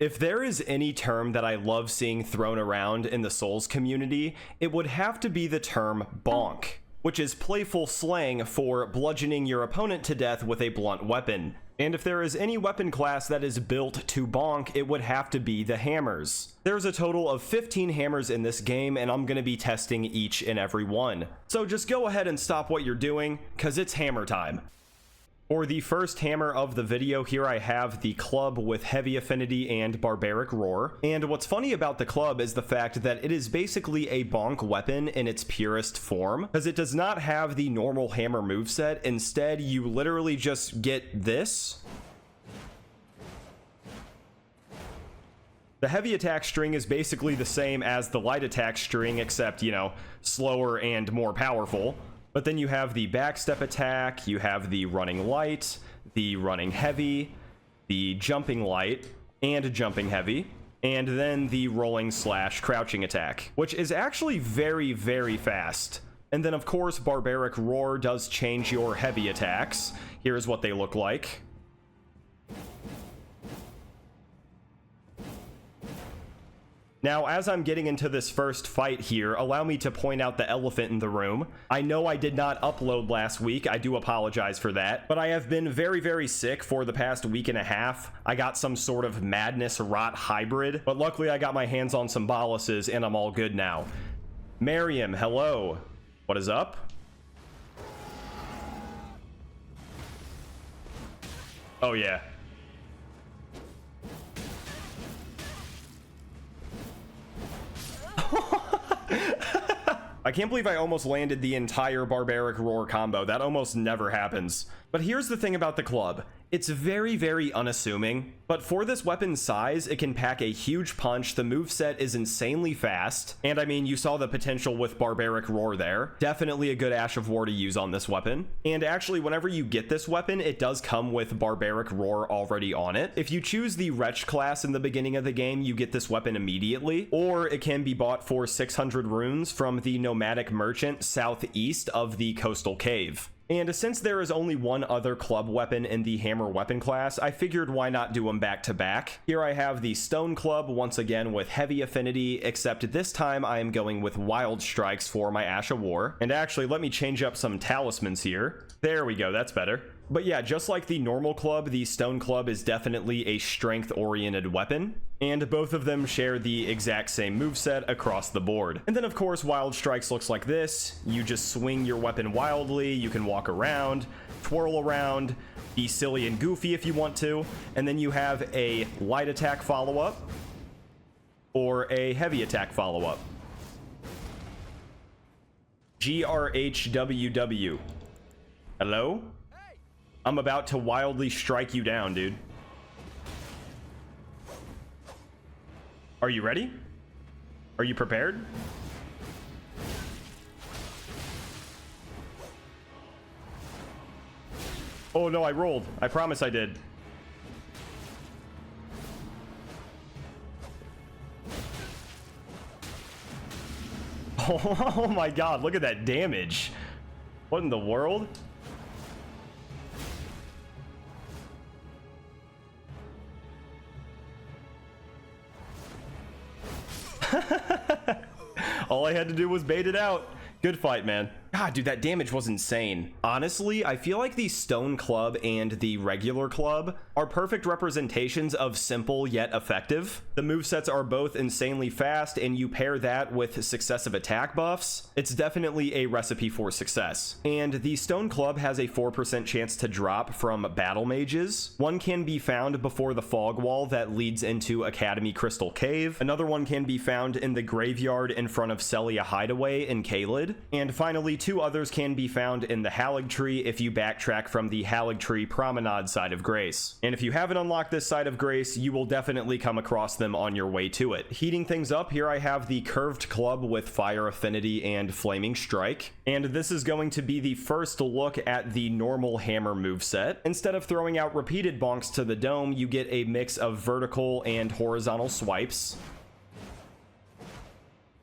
If there is any term that I love seeing thrown around in the Souls community, it would have to be the term bonk, which is playful slang for bludgeoning your opponent to death with a blunt weapon. And if there is any weapon class that is built to bonk, it would have to be the hammers. There's a total of 15 hammers in this game, and I'm going to be testing each and every one. So just go ahead and stop what you're doing, because it's hammer time. For the first hammer of the video, here I have the club with heavy affinity and barbaric roar. And what's funny about the club is the fact that it is basically a bonk weapon in its purest form, because it does not have the normal hammer moveset. Instead, you literally just get this. The heavy attack string is basically the same as the light attack string, except, you know, slower and more powerful. But then you have the backstep attack, you have the running light, the running heavy, the jumping light, and jumping heavy, and then the rolling slash crouching attack, which is actually very, very fast. And then, of course, barbaric roar does change your heavy attacks. Here's what they look like. Now, as I'm getting into this first fight here, allow me to point out the elephant in the room. I know I did not upload last week. I do apologize for that. But I have been very, very sick for the past week and a half. I got some sort of madness rot hybrid. But luckily, I got my hands on some boluses, and I'm all good now. Miriam, hello. What is up? Oh, yeah. I can't believe I almost landed the entire barbaric roar combo. That almost never happens. But here's the thing about the club. It's very, very unassuming, but for this weapon's size, it can pack a huge punch. The moveset is insanely fast, and I mean, you saw the potential with Barbaric Roar there. Definitely a good Ash of War to use on this weapon. And actually, whenever you get this weapon, it does come with Barbaric Roar already on it. If you choose the Wretch class in the beginning of the game, you get this weapon immediately, or it can be bought for 600 runes from the Nomadic Merchant southeast of the Coastal Cave. And since there is only one other club weapon in the hammer weapon class, I figured why not do them back to back. Here I have the stone club, once again with heavy affinity, except this time I am going with wild strikes for my Ash of War. And actually, let me change up some talismans here. There we go, that's better. But yeah, just like the normal club, the stone club is definitely a strength-oriented weapon, and both of them share the exact same moveset across the board. And then of course, Wild Strikes looks like this. You just swing your weapon wildly, you can walk around, twirl around, be silly and goofy if you want to, and then you have a light attack follow-up, or a heavy attack follow-up. GRHWW. Hello? I'm about to wildly strike you down, dude. Are you ready? Are you prepared? Oh no, I rolled. I promise I did. Oh my god, look at that damage. What in the world? All I had to do was bait it out. Good fight, man. God, dude, that damage was insane. Honestly, I feel like the stone club and the regular club are perfect representations of simple yet effective. The movesets are both insanely fast, and you pair that with successive attack buffs, it's definitely a recipe for success. And the stone club has a 4% chance to drop from battle mages. One can be found before the fog wall that leads into Academy Crystal Cave. Another one can be found in the graveyard in front of Celia Hideaway in Caelid. And finally, two others can be found in the Halig Tree if you backtrack from the Halig Tree Promenade side of Grace. And if you haven't unlocked this side of Grace, you will definitely come across them on your way to it. Heating things up, here I have the curved club with fire affinity and flaming strike. And this is going to be the first look at the normal hammer moveset. Instead of throwing out repeated bonks to the dome, you get a mix of vertical and horizontal swipes.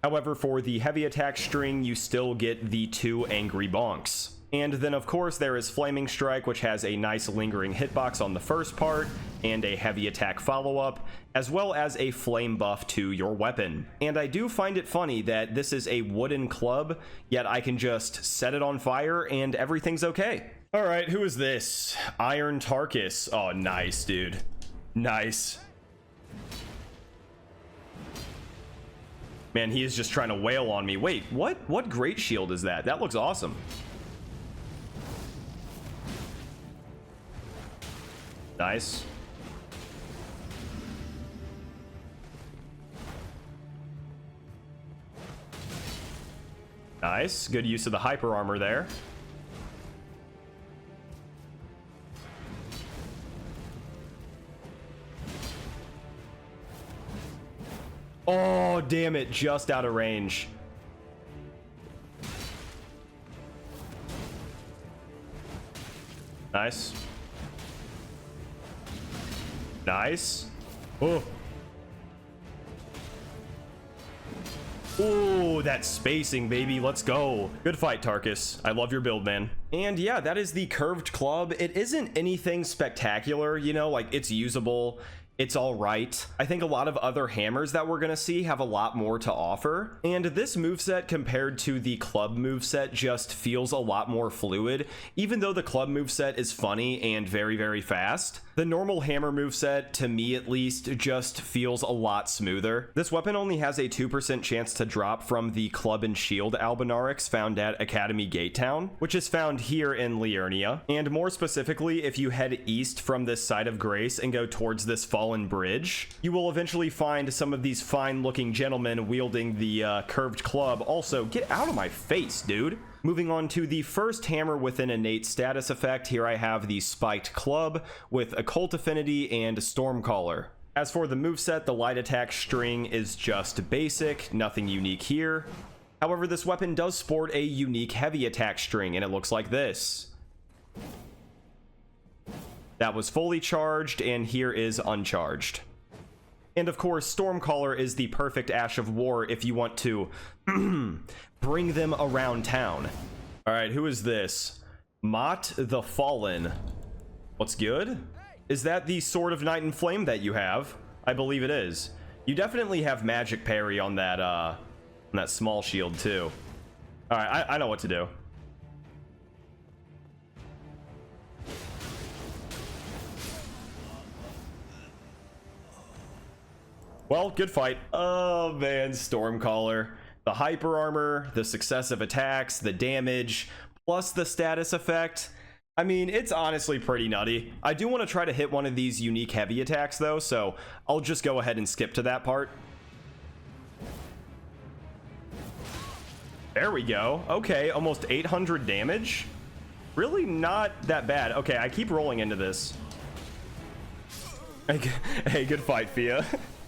However, for the heavy attack string, you still get the two angry bonks. And then of course there is Flaming Strike, which has a nice lingering hitbox on the first part and a heavy attack follow-up, as well as a flame buff to your weapon. And I do find it funny that this is a wooden club, yet I can just set it on fire and everything's okay. All right, who is this? Iron Tarkus. Oh, nice, dude. Nice. Man, he is just trying to wail on me. Wait, what great shield is that? That looks awesome. Nice. Nice. Good use of the hyper armor there. Oh, damn it. Just out of range. Nice. Nice. Oh. Ooh, that spacing, baby. Let's go. Good fight, Tarkus. I love your build, man. And yeah, that is the curved club. It isn't anything spectacular, you know, like it's usable. It's all right. I think a lot of other hammers that we're gonna see have a lot more to offer. And this moveset compared to the club moveset just feels a lot more fluid, even though the club moveset is funny and very, very fast. The normal hammer moveset, to me at least, just feels a lot smoother. This weapon only has a 2% chance to drop from the club and shield Albinarix found at Academy Gate Town, which is found here in Liurnia. And more specifically, if you head east from this side of Grace and go towards this fallen bridge, you will eventually find some of these fine looking gentlemen wielding the curved club. Also, get out of my face, dude. Moving on to the first hammer with an innate status effect, here I have the Spiked Club with Occult Affinity and Stormcaller. As for the moveset, the light attack string is just basic, nothing unique here. However, this weapon does sport a unique heavy attack string, and it looks like this. That was fully charged, and here is uncharged. And of course, Stormcaller is the perfect Ash of War if you want to bring them around town. All right, who is this? Mott the Fallen. What's good? Is that the Sword of Night and Flame that you have? I believe it is. You definitely have magic parry on that small shield too. All right, I know what to do. Well, good fight. Oh man, Stormcaller. The hyper armor, the successive attacks, the damage, plus the status effect. I mean, it's honestly pretty nutty. I do want to try to hit one of these unique heavy attacks though, so I'll just go ahead and skip to that part. There we go. Okay, almost 800 damage. Really not that bad. Okay, I keep rolling into this. Hey, good fight, Fia.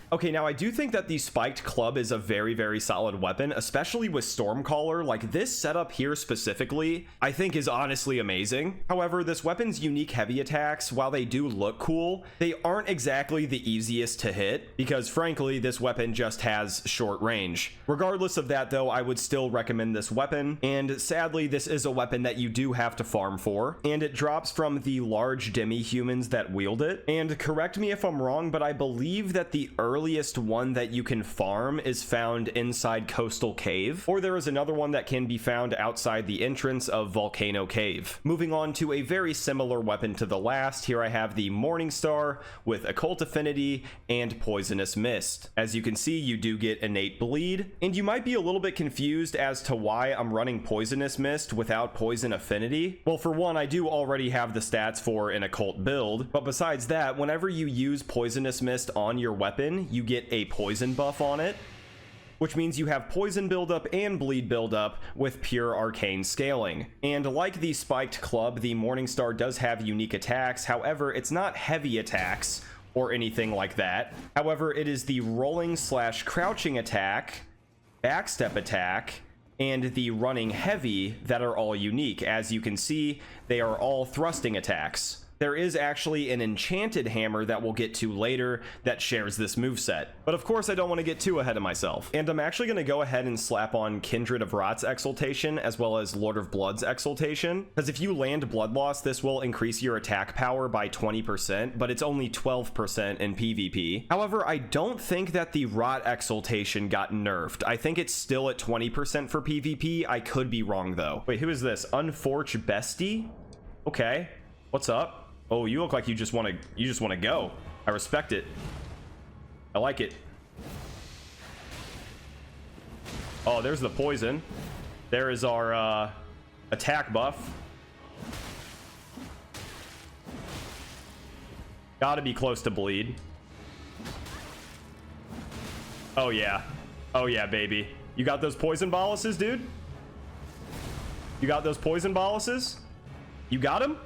Okay, now I do think that the Spiked Club is a very, very solid weapon, especially with Stormcaller. Like, this setup here specifically, I think is honestly amazing. However, this weapon's unique heavy attacks, while they do look cool, they aren't exactly the easiest to hit, because frankly, this weapon just has short range. Regardless of that, though, I would still recommend this weapon, and sadly, this is a weapon that you do have to farm for, and it drops from the large demi-humans that wield it. And correct me if I'm wrong, but I believe that the earliest one that you can farm is found inside Coastal Cave, or there is another one that can be found outside the entrance of Volcano Cave. Moving on to a very similar weapon to the last, here I have the Morningstar with Occult Affinity and Poisonous Mist. As you can see, you do get innate bleed, and you might be a little bit confused as to why I'm running Poisonous Mist without Poison Affinity. Well, for one, I do already have the stats for an occult build, but besides that, whenever you use Poisonous Mist on your weapon, you get a poison buff on it, which means you have poison buildup and bleed buildup with pure arcane scaling. And like the Spiked Club, the Morningstar does have unique attacks. However, it's not heavy attacks or anything like that. However, it is the rolling / crouching attack, backstep attack, and the running heavy that are all unique. As you can see, they are all thrusting attacks. there is actually an enchanted hammer that we'll get to later that shares this moveset. But of course I don't want to get too ahead of myself, and I'm actually going to go ahead and slap on Kindred of Rot's Exaltation as well as Lord of Blood's Exaltation, because if you land Blood Loss, this will increase your attack power by 20%, but it's only 12% in PvP. However, I don't think that the Rot Exaltation got nerfed. I think it's still at 20% for PvP. I could be wrong though. Wait, who is this? Unforged Bestie? Okay, what's up? Oh, you look like you just want to go. I respect it. I like it. Oh, there's the poison. There is our attack buff. Gotta be close to bleed. Oh yeah. Oh yeah, baby. You got those poison boluses, dude? You got those poison boluses? You got him?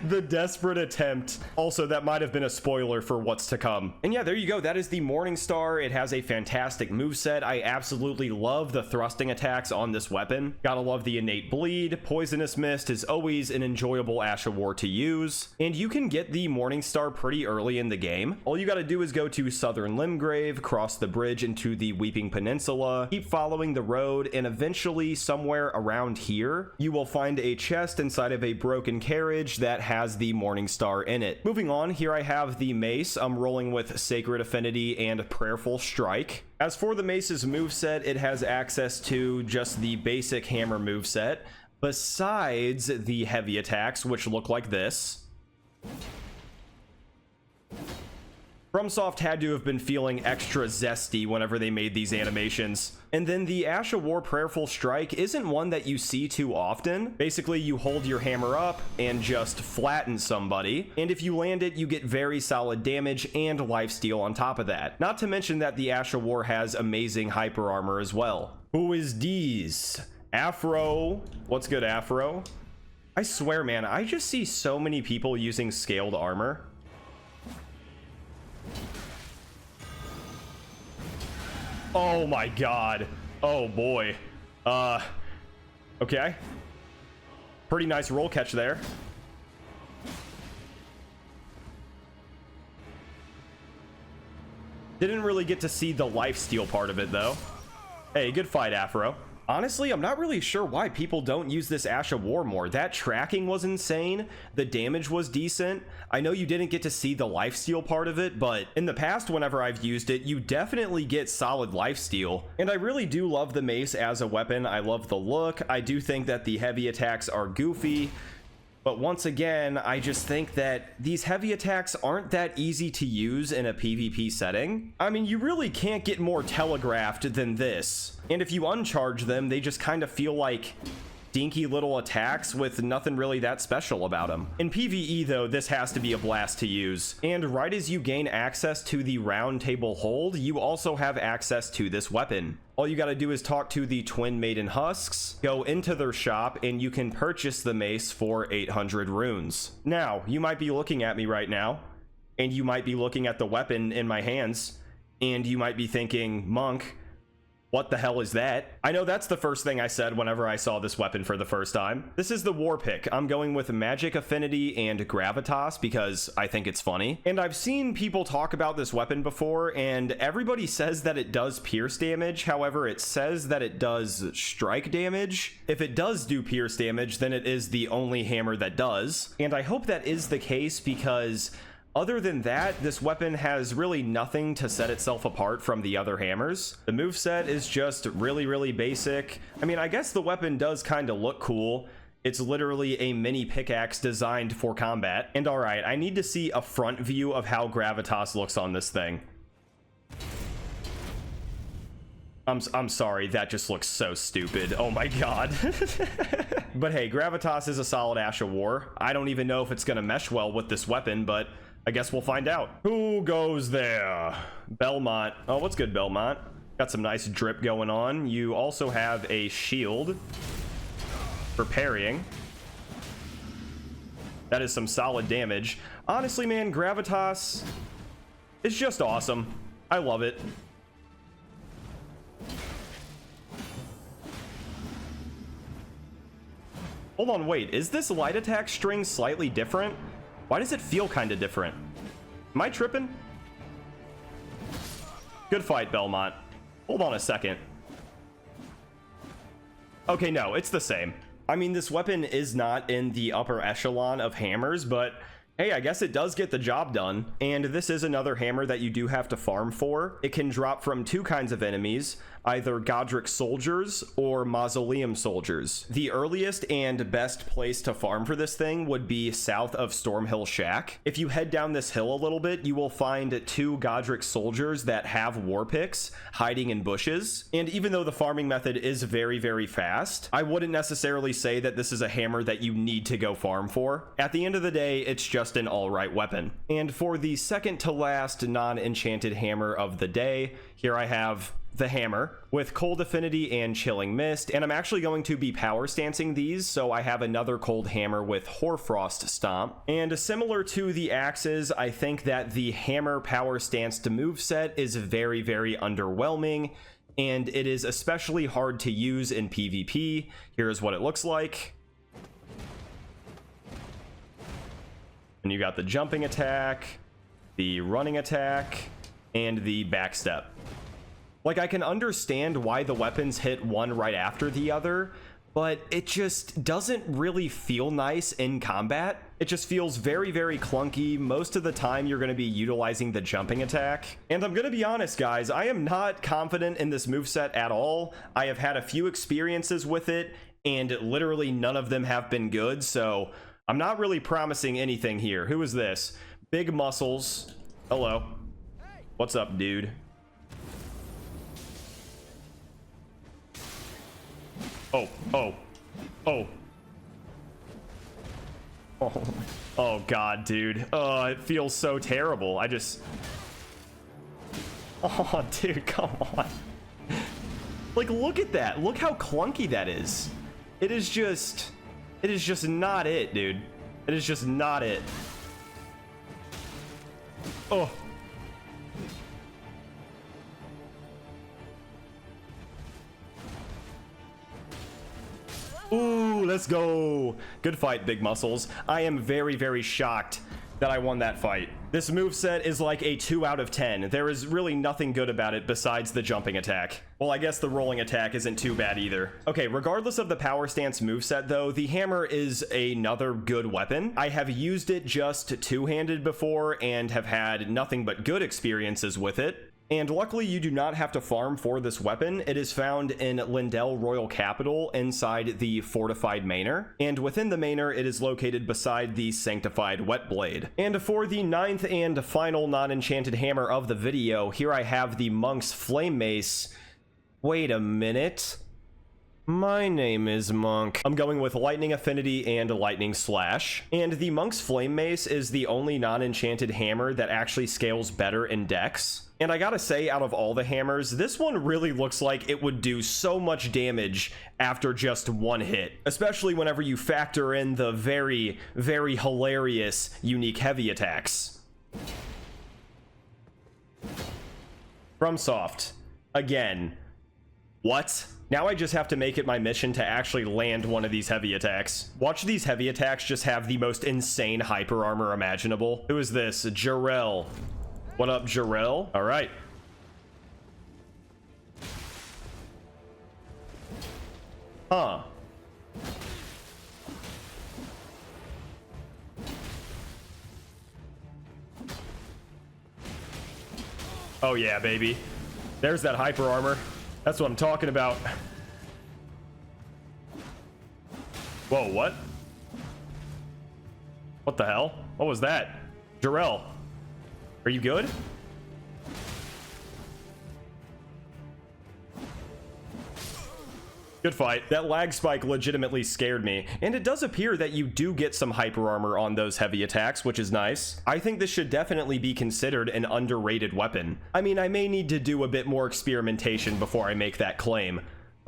The desperate attempt. Also, that might have been a spoiler for what's to come. And yeah, there you go. That is the Morningstar. It has a fantastic moveset. I absolutely love the thrusting attacks on this weapon. Gotta love the innate bleed. Poisonous Mist is always an enjoyable Ash of War to use. And you can get the Morningstar pretty early in the game. All you gotta do is go to Southern Limgrave, cross the bridge into the Weeping Peninsula, keep following the road, and eventually somewhere around here, you will find a chest inside of a broken carriage that has the Morningstar in it. Moving on, here I have the Mace. I'm rolling with Sacred Affinity and Prayerful Strike. As for the Mace's moveset, it has access to just the basic hammer moveset, besides the heavy attacks, which look like this. FromSoft had to have been feeling extra zesty whenever they made these animations. And then the Ash of War Prayerful Strike isn't one that you see too often. Basically, you hold your hammer up and just flatten somebody, and if you land it, you get very solid damage and lifesteal on top of that. Not to mention that the Ash of War has amazing hyper armor as well. Who is these? Afro. What's good, Afro? I swear, man, I just see so many people using scaled armor. Oh my god. Oh boy. Okay. Pretty nice roll catch there. Didn't really get to see the lifesteal part of it though. Hey, good fight, Afro. Honestly, I'm not really sure why people don't use this Ash of War more. That tracking was insane. The damage was decent. I know you didn't get to see the lifesteal part of it, but in the past, whenever I've used it, you definitely get solid lifesteal. And I really do love the Mace as a weapon. I love the look. I do think that the heavy attacks are goofy. But once again, I just think that these heavy attacks aren't that easy to use in a PvP setting. I mean, you really can't get more telegraphed than this. And if you uncharge them, they just kind of feel like dinky little attacks with nothing really that special about them. In PvE though, this has to be a blast to use. And right as you gain access to the round table hold, you also have access to this weapon. All you gotta do is talk to the Twin Maiden Husks, go into their shop, and you can purchase the mace for 800 runes. Now, you might be looking at me right now, and you might be looking at the weapon in my hands, and you might be thinking, Monk, what the hell is that? I know that's the first thing I said whenever I saw this weapon for the first time. This is the Warpick. I'm going with Magic Affinity and Gravitas because I think it's funny. And I've seen people talk about this weapon before, and everybody says that it does pierce damage. However, it says that it does strike damage. If it does do pierce damage, then it is the only hammer that does. And I hope that is the case because other than that, this weapon has really nothing to set itself apart from the other hammers. The moveset is just really, really basic. I mean, I guess the weapon does kind of look cool. It's literally a mini pickaxe designed for combat. And alright, I need to see a front view of how Gravitas looks on this thing. I'm sorry, that just looks so stupid. Oh my god. But hey, Gravitas is a solid Ash of War. I don't even know if it's gonna mesh well with this weapon, but I guess we'll find out. Who goes there? Belmont. Oh, what's good, Belmont? Got some nice drip going on. You also have a shield for parrying. That is some solid damage. Honestly, man, Gravitas is just awesome. I love it. Hold on, wait. Is this light attack string slightly different? Why does it feel kind of different? Am I tripping? Good fight, Belmont. Hold on a second. Okay, no, it's the same. I mean, this weapon is not in the upper echelon of hammers, but hey, I guess it does get the job done. And this is another hammer that you do have to farm for. It can drop from two kinds of enemies, either Godric soldiers or mausoleum soldiers. The earliest and best place to farm for this thing would be south of Stormhill Shack. If you head down this hill a little bit, you will find two Godric soldiers that have Warpicks hiding in bushes. And even though the farming method is very, very fast, I wouldn't necessarily say that this is a hammer that you need to go farm for. At the end of the day, it's just an alright weapon. And for the second to last non-enchanted hammer of the day, here I have the hammer with Cold Affinity and Chilling Mist, and I'm actually going to be power stancing these, so I have another cold hammer with Hoarfrost Stomp. And similar to the axes, I think that the hammer power stanced moveset is very, very underwhelming, and it is especially hard to use in PvP. Here's what it looks like. And you got the jumping attack, the running attack, and the backstep. Like, I can understand why the weapons hit one right after the other, but it just doesn't really feel nice in combat. It just feels very, very clunky. Most of the time, you're going to be utilizing the jumping attack. And I'm going to be honest, guys, I am not confident in this moveset at all. I have had a few experiences with it, and literally none of them have been good, so I'm not really promising anything here. Who is this? Big Muscles. Hello. What's up, dude? Oh. Oh god, dude. Oh, it feels so terrible. Oh, dude, come on. Like, look at that. Look how clunky that is. It is just not it, dude. It is just not it. Oh. Ooh, let's go. Good fight, Big Muscles. I am very, very shocked that I won that fight. This moveset is like a 2 out of 10. There is really nothing good about it besides the jumping attack. Well, I guess the rolling attack isn't too bad either. Okay, regardless of the power stance moveset though, the hammer is another good weapon. I have used it just two-handed before and have had nothing but good experiences with it. And luckily, you do not have to farm for this weapon. It is found in Lindell Royal Capital inside the Fortified Manor. And within the Manor, it is located beside the Sanctified Wet Blade. And for the 9th and final non-enchanted hammer of the video, here I have the Monk's Flamemace. Wait a minute. My name is Monk. I'm going with Lightning Affinity and Lightning Slash. And the Monk's Flamemace is the only non-enchanted hammer that actually scales better in dex. And I gotta say, out of all the hammers, this one really looks like it would do so much damage after just one hit. Especially whenever you factor in the very, very hilarious unique heavy attacks. FromSoft. Again. What? Now I just have to make it my mission to actually land one of these heavy attacks. Watch these heavy attacks just have the most insane hyper armor imaginable. Who is this? Jarrell. What up, Jarrell? All right. Huh. Oh yeah, baby. There's that hyper armor. That's what I'm talking about. Whoa, what? What the hell? What was that? Jarrell. Are you good? Good fight. That lag spike legitimately scared me. And it does appear that you do get some hyper armor on those heavy attacks, which is nice. I think this should definitely be considered an underrated weapon. I mean, I may need to do a bit more experimentation before I make that claim.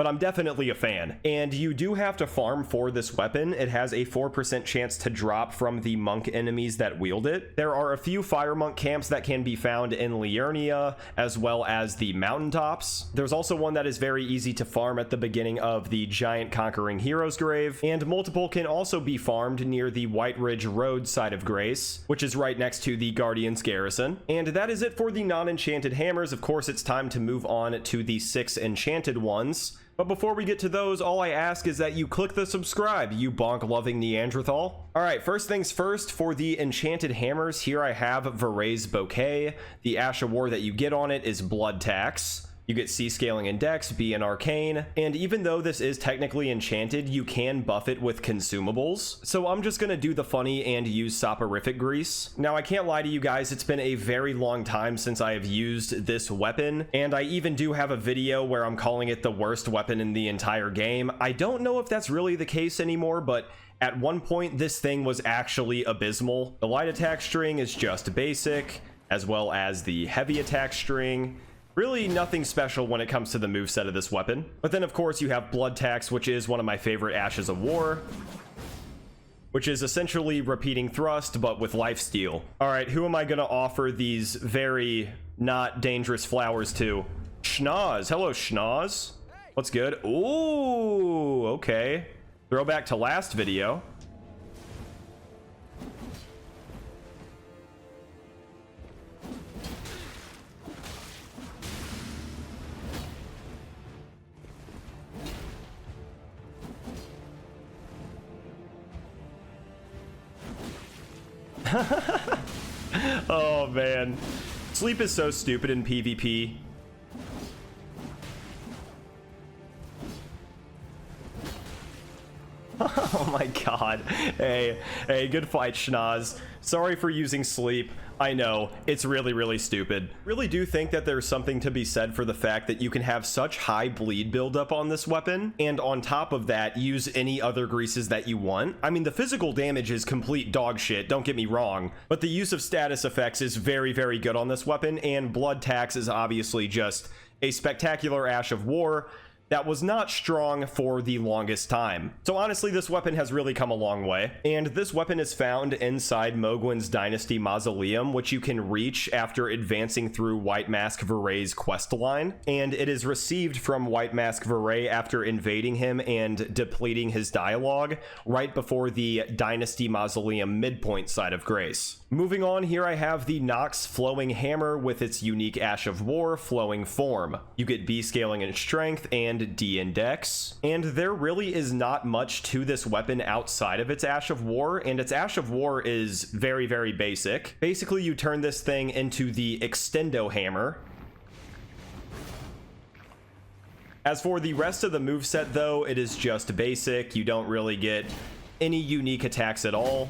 but I'm definitely a fan. And you do have to farm for this weapon. It has a 4% chance to drop from the monk enemies that wield it. There are a few fire monk camps that can be found in Liurnia, as well as the mountaintops. There's also one that is very easy to farm at the beginning of the Giant Conquering Hero's Grave, and multiple can also be farmed near the White Ridge Road side of Grace, which is right next to the Guardian's Garrison. And that is it for the non-enchanted hammers. Of course, it's time to move on to the 6 enchanted ones. But before we get to those, all I ask is that you click the subscribe, you bonk-loving Neanderthal. Alright, first things first, for the enchanted hammers, here I have Varre's Bouquet. The Ash of War that you get on it is Blood Tax. You get C scaling in Dex, B in Arcane, and even though this is technically enchanted, you can buff it with consumables. So I'm just gonna do the funny and use Soporific Grease. Now I can't lie to you guys, it's been a very long time since I have used this weapon, and I even do have a video where I'm calling it the worst weapon in the entire game. I don't know if that's really the case anymore, but at one point this thing was actually abysmal. The light attack string is just basic, as well as the heavy attack string. Really nothing special when it comes to the moveset of this weapon. But then of course you have Blood Tax, which is one of my favorite Ashes of War, which is essentially repeating thrust but with lifesteal. Alright, who am I gonna offer these very not dangerous flowers to? Schnoz. Hello, Schnoz. What's good? Ooh, okay. Throwback to last video. Oh man, sleep is so stupid in PvP. Oh my god. Hey, good fight, Schnoz. Sorry for using sleep. I know, it's really stupid. Really do think that there's something to be said for the fact that you can have such high bleed buildup on this weapon, and on top of that, use any other greases that you want. I mean, the physical damage is complete dog shit, don't get me wrong, but the use of status effects is very good on this weapon, and Blood Tax is obviously just a spectacular Ash of War that was not strong for the longest time. So honestly, this weapon has really come a long way. And this weapon is found inside Mohgwyn's Dynasty Mausoleum, which you can reach after advancing through White Mask Varre's quest line. And it is received from White Mask Varre after invading him and depleting his dialogue right before the Dynasty Mausoleum midpoint side of Grace. Moving on, here I have the Nox Flowing Hammer with its unique Ash of War flowing form. You get B scaling in Strength and D in Dex, and there really is not much to this weapon outside of its Ash of War, and its Ash of War is very basic. Basically, you turn this thing into the Extendo Hammer. As for the rest of the moveset though, it is just basic. You don't really get any unique attacks at all,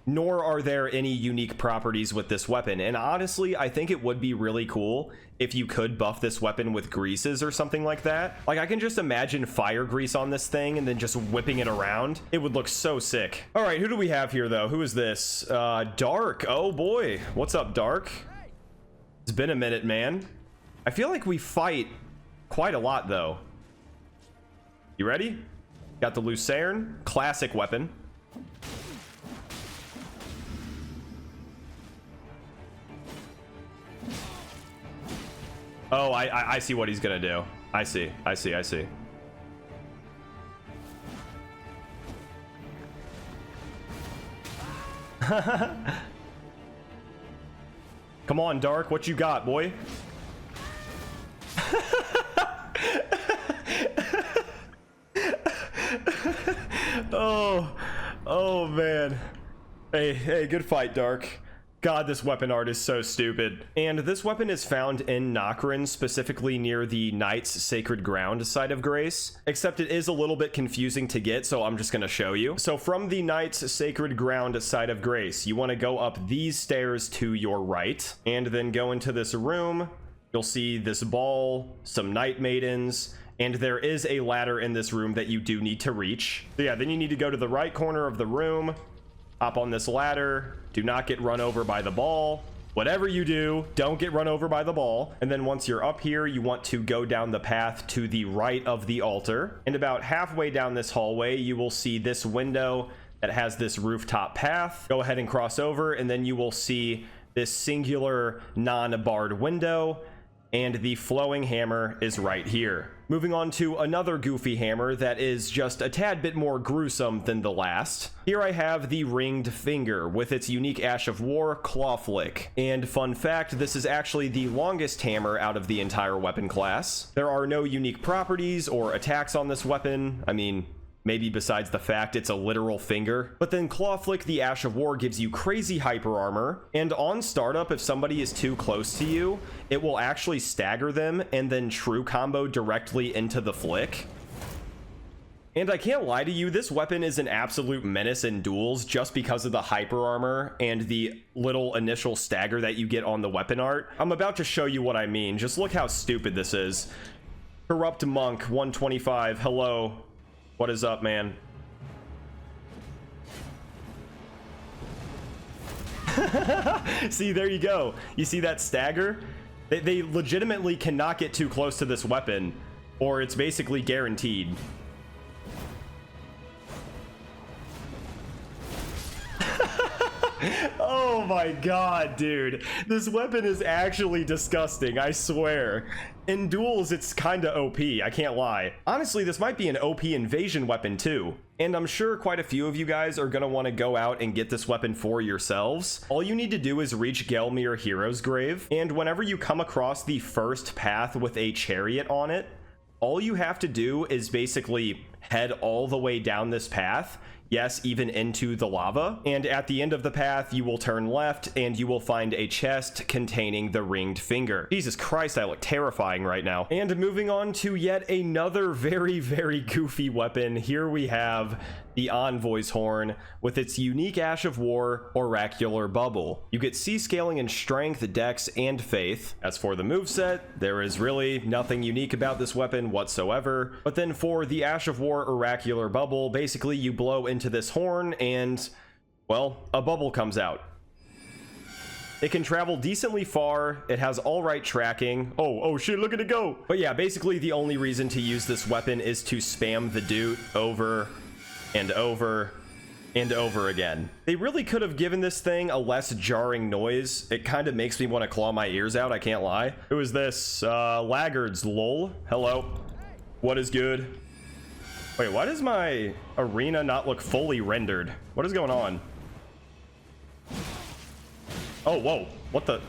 nor are there any unique properties with this weapon. And honestly, I think it would be really cool if you could buff this weapon with greases or something like that. Like, I can just imagine fire grease on this thing and then just whipping it around. It would look so sick. All right, who do we have here though? Who is this? Dark. Oh boy. What's up, Dark? It's been a minute, man. I feel like we fight quite a lot though. You ready? Got the Lucerne, classic weapon. Oh, I see what he's gonna do. I see. Come on, Dark, what you got, boy? Oh man. Hey, good fight, Dark. God, this weapon art is so stupid. And this weapon is found in Nokrin, specifically near the Knight's Sacred Ground side of Grace, except it is a little bit confusing to get, so I'm just gonna show you. So from the Knight's Sacred Ground side of Grace, you want to go up these stairs to your right, and then go into this room. You'll see this ball, some Night Maidens, and there is a ladder in this room that you do need to reach. So yeah, then you need to go to the right corner of the room, hop on this ladder, do not get run over by the ball, Whatever you do, don't get run over by the ball. And then once you're up here, you want to go down the path to the right of the altar. And about halfway down this hallway, you will see this window that has this rooftop path. Go ahead and cross over, and then you will see this singular non-barred window, and the flowing hammer is right here. Moving on to another goofy hammer that is just a tad bit more gruesome than the last. Here I have the ringed finger with its unique Ash of War claw flick. And fun fact, this is actually the longest hammer out of the entire weapon class. There are no unique properties or attacks on this weapon. I mean, maybe besides the fact it's a literal finger. But then Claw Flick, the Ash of War, gives you crazy hyper armor, and on startup, if somebody is too close to you, it will actually stagger them and then true combo directly into the flick. And I can't lie to you, this weapon is an absolute menace in duels just because of the hyper armor and the little initial stagger that you get on the weapon art. I'm about to show you what I mean. Just look how stupid this is. Corrupt Monk 125, hello. What is up, man? See, there you go. You see that stagger? They legitimately cannot get too close to this weapon, or it's basically guaranteed. Oh my god, dude. This weapon is actually disgusting, I swear. In duels, it's kinda OP, I can't lie. Honestly, this might be an OP invasion weapon too. And I'm sure quite a few of you guys are gonna want to go out and get this weapon for yourselves. All you need to do is reach Gelmir Hero's Grave, and whenever you come across the first path with a chariot on it, all you have to do is basically head all the way down this path. Yes, even into the lava. And at the end of the path, you will turn left and you will find a chest containing the ringed finger. Jesus Christ, I look terrifying right now. And moving on to yet another very, very goofy weapon. Here we have the Envoy's Horn with its unique Ash of War Oracular Bubble. You get C scaling in Strength, Dex, and Faith. As for the moveset, there is really nothing unique about this weapon whatsoever. But then for the Ash of War Oracular Bubble, basically you blow into this horn and, well, a bubble comes out. It can travel decently far. It has all right tracking. Oh shit, look at it go. But yeah, basically the only reason to use this weapon is to spam the dude over and over and over again. They really could have given this thing a less jarring noise. It kind of makes me want to claw my ears out, I can't lie. Who is this? Laggards, lol. Hello. What is good? Wait, why does my arena not look fully rendered? What is going on? Oh, whoa. What the?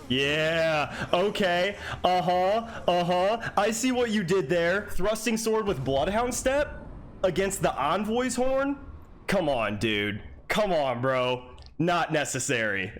Yeah, okay, I see what you did there. Thrusting sword with Bloodhound Step against the Envoy's Horn? Come on, dude. Come on, bro. Not necessary.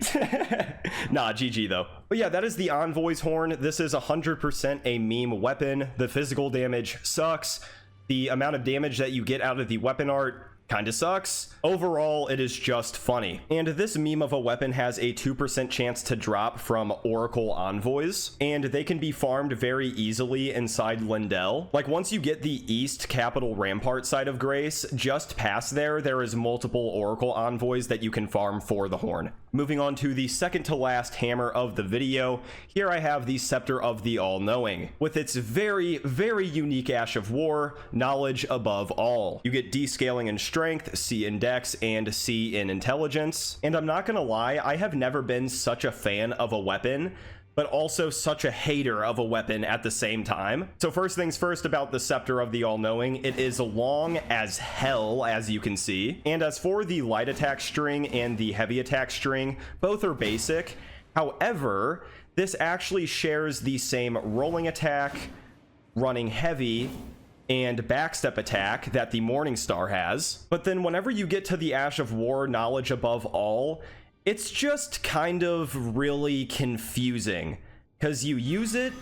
Nah, GG though. But yeah, that is the Envoy's Horn. This is 100% a meme weapon. The physical damage sucks. The amount of damage that you get out of the weapon art kinda sucks. Overall, it is just funny. And this meme of a weapon has a 2% chance to drop from Oracle Envoys, and they can be farmed very easily inside Lindell. Like, once you get the East Capital Rampart side of Grace, just past there is multiple Oracle Envoys that you can farm for the horn. Moving on to the second to last hammer of the video, here I have the Scepter of the All-Knowing. With its very, very unique Ash of War, knowledge above all. You get D-scaling in Strength, C in Dex, and C in Intelligence. And I'm not gonna lie, I have never been such a fan of a weapon, but also such a hater of a weapon at the same time. So first things first about the Scepter of the All-Knowing, it is long as hell, as you can see. And as for the light attack string and the heavy attack string, both are basic. However, this actually shares the same rolling attack, running heavy, and backstep attack that the Morningstar has. But then whenever you get to the Ash of War, knowledge above all, it's just kind of really confusing, because you use it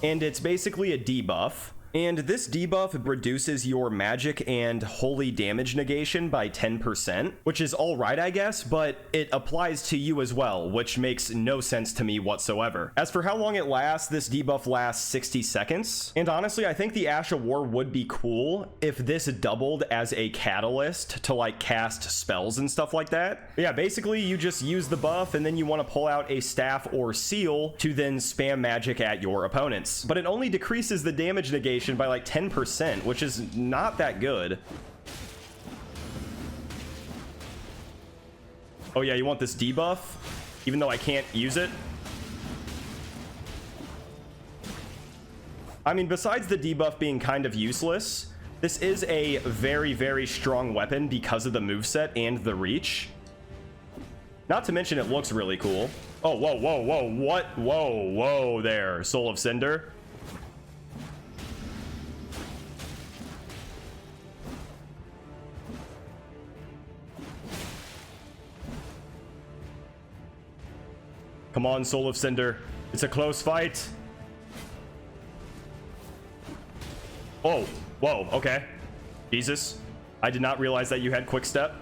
and it's basically a debuff, And this debuff reduces your magic and holy damage negation by 10%, which is all right, I guess, but it applies to you as well, which makes no sense to me whatsoever. As for how long it lasts, this debuff lasts 60 seconds. And honestly, I think the Ash of War would be cool if this doubled as a catalyst to like cast spells and stuff like that. But yeah, basically you just use the buff and then you want to pull out a staff or seal to then spam magic at your opponents. But it only decreases the damage negation by like 10%, which is not that good. Oh yeah, you want this debuff? Even though I can't use it? I mean, besides the debuff being kind of useless, this is a very, very strong weapon because of the moveset and the reach. Not to mention it looks really cool. Oh, whoa, whoa, whoa, what? Whoa, whoa there, Soul of Cinder. Come on, Soul of Cinder. It's a close fight. Oh, whoa, okay. Jesus. I did not realize that you had quick step.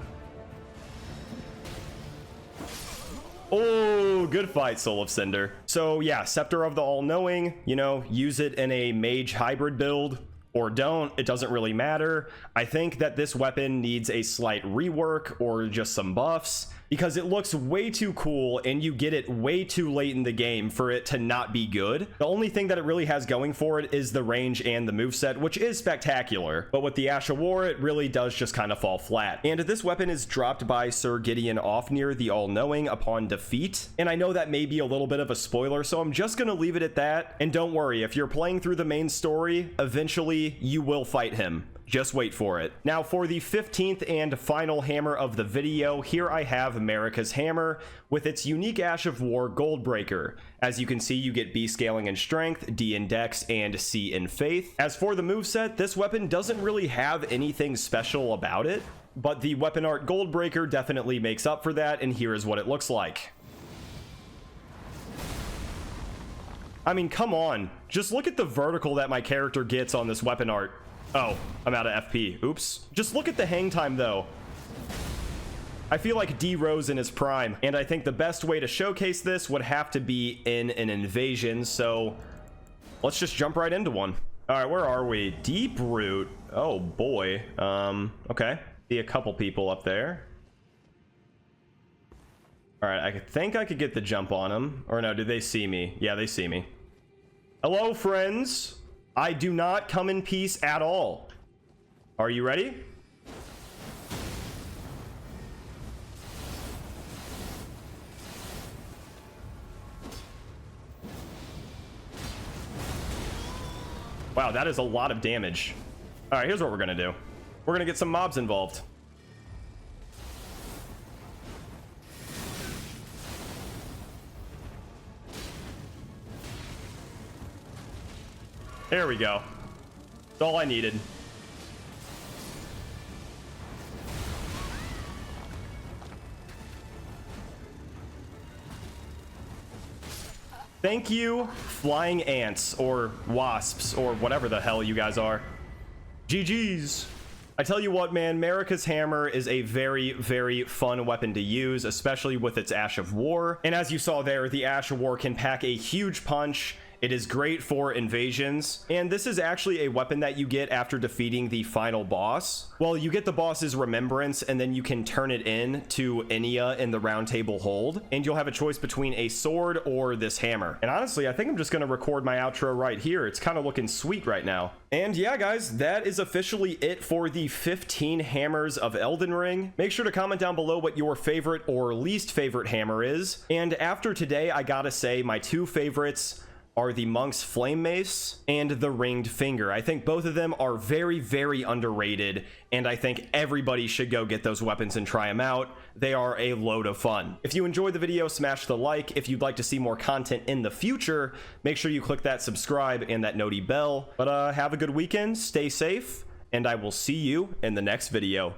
Oh, good fight, Soul of Cinder. So yeah, Scepter of the All-Knowing, you know, use it in a mage hybrid build or don't, it doesn't really matter. I think that this weapon needs a slight rework or just some buffs because it looks way too cool and you get it way too late in the game for it to not be good. The only thing that it really has going for it is the range and the moveset, which is spectacular. But with the Ash of War, it really does just kind of fall flat. And this weapon is dropped by Sir Gideon Ofnir, the All-Knowing, upon defeat. And I know that may be a little bit of a spoiler, so I'm just gonna leave it at that. And don't worry, if you're playing through the main story, eventually you will fight him. Just wait for it. Now for the 15th and final hammer of the video, here I have Marika's hammer with its unique Ash of War Goldbreaker. As you can see, you get B scaling in strength, D in dex, and C in faith. As for the moveset, this weapon doesn't really have anything special about it, but the weapon art Goldbreaker definitely makes up for that, and here is what it looks like. I mean, come on. Just look at the vertical that my character gets on this weapon art. Oh, I'm out of FP. Oops. Just look at the hang time, though. I feel like D Rose in his prime, and I think the best way to showcase this would have to be in an invasion, so let's just jump right into one. All right, where are we? Deep Root. Oh, boy. Okay. See a couple people up there. All right, I think I could get the jump on them. Or no, did they see me? Yeah, they see me. Hello, friends. I do not come in peace at all. Are you ready? Wow, that is a lot of damage. All right, here's what we're gonna do. We're gonna get some mobs involved. There we go. That's all I needed. Thank you, flying ants, or wasps, or whatever the hell you guys are. GG's. I tell you what, man, Marika's hammer is a very, very fun weapon to use, especially with its Ash of War. And as you saw there, the Ash of War can pack a huge punch. It is great for invasions, and this is actually a weapon that you get after defeating the final boss. Well, you get the boss's remembrance, and then you can turn it in to Enya in the Round Table Hold, and you'll have a choice between a sword or this hammer. And honestly, I think I'm just gonna record my outro right here. It's kind of looking sweet right now. And yeah, guys, that is officially it for the 15 hammers of Elden Ring. Make sure to comment down below what your favorite or least favorite hammer is. And after today, I gotta say my two favorites are the Monk's Flamemace and the Ringed Finger. I think both of them are very, very underrated, and I think everybody should go get those weapons and try them out. They are a load of fun. If you enjoyed the video, smash the like. If you'd like to see more content in the future, make sure you click that subscribe and that noti bell. But have a good weekend, stay safe, and I will see you in the next video.